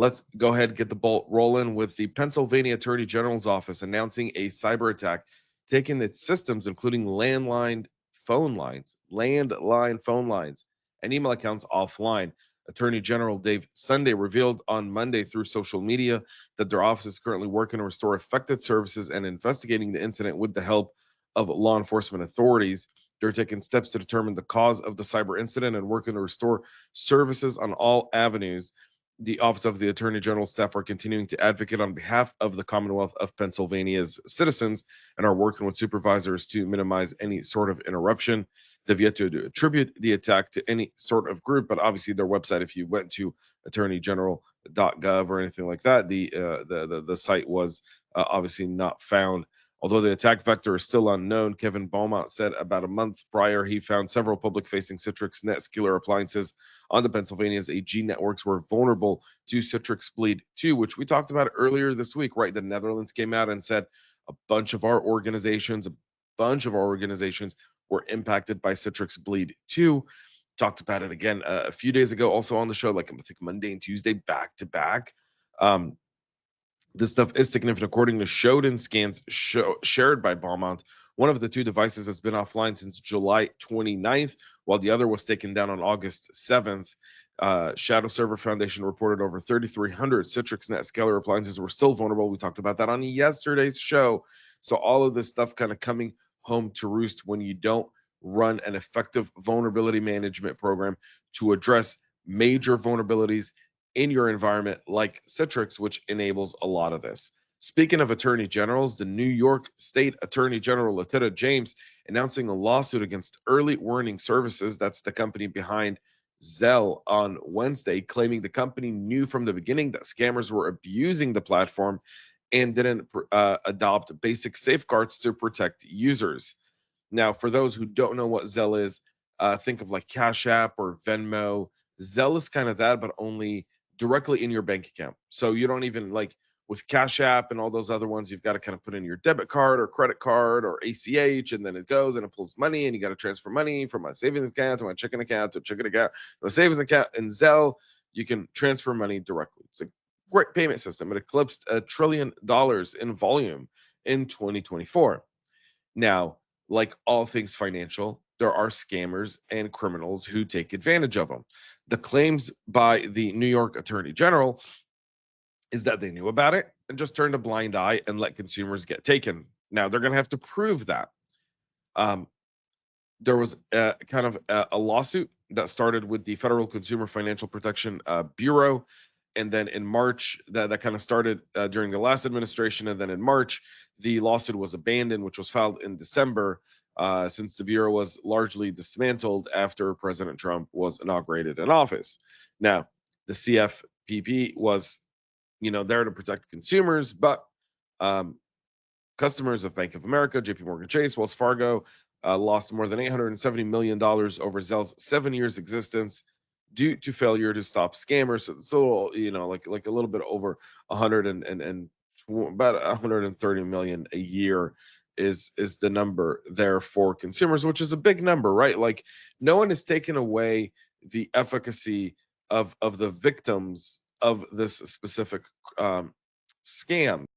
Let's go ahead and get the ball rolling with the Pennsylvania Attorney General's office announcing a cyber attack, taking its systems, including landline phone lines, and email accounts offline. Attorney General Dave Sunday revealed on Monday through social media that their office is currently working to restore affected services and investigating the incident with the help of law enforcement authorities. They're taking steps to determine the cause of the cyber incident and working to restore services on all avenues. The Office of the Attorney General staff are continuing to advocate on behalf of the Commonwealth of Pennsylvania's citizens and are working with supervisors to minimize any sort of interruption. They've yet to attribute the attack to any sort of group, but obviously their website, if you went to attorneygeneral.gov or anything like that, the site was obviously not found. Although the attack vector is still unknown, Kevin Beaumont said about a month prior he found several public-facing Citrix NetScaler appliances on the Pennsylvania's AG networks were vulnerable to Citrix Bleed 2, which we talked about earlier this week, right? The Netherlands came out and said a bunch of our organizations were impacted by Citrix Bleed 2. Talked about it again a few days ago, also on the show, like I think Monday and Tuesday back to back. This stuff is significant. According to Shodan scans shared by Beaumont, one of the two devices has been offline since July 29th, while the other was taken down on August 7th. Shadow Server Foundation reported over 3,300 Citrix NetScaler appliances were still vulnerable. We talked about that on yesterday's show. So all of this stuff kind of coming home to roost when you don't run an effective vulnerability management program to address major vulnerabilities in your environment like Citrix, which enables a lot of this. Speaking of attorney generals, the New York State Attorney General Letitia James announcing a lawsuit against Early Warning Services, that's the company behind Zelle, on Wednesday, claiming the company knew from the beginning that scammers were abusing the platform and didn't adopt basic safeguards to protect users. Now, for those who don't know what Zelle is, think of like Cash App or Venmo. Zelle is kind of that, but only directly in your bank account. So you don't even like with Cash App and all those other ones, you've got to kind of put in your debit card or credit card or ACH, and then it goes and it pulls money, and you got to transfer money from my savings account to my checking account to a checking account to a savings account. In Zelle, you can transfer money directly. It's a great payment system. It eclipsed $1 trillion in volume in 2024. Now, like all things financial, there are scammers and criminals who take advantage of them. The claims by the New York Attorney General is that they knew about it and just turned a blind eye and let consumers get taken. Now, they're going to have to prove that. There was kind of a lawsuit that started with the Federal Consumer Financial Protection Bureau. And then in March, that kind of started during the last administration. And then in March, the lawsuit was abandoned, which was filed in December, since the Bureau was largely dismantled after President Trump was inaugurated in office. Now, the CFPB was, there to protect consumers, but customers of Bank of America, JP Morgan Chase, Wells Fargo lost more than $870 million over Zelle's 7 years existence due to failure to stop scammers. So it's a little, like a little bit over 100 and about 130 million a year is the number there for consumers, which is a big number, right? Like no one is taking away the efficacy of the victims of this specific scam.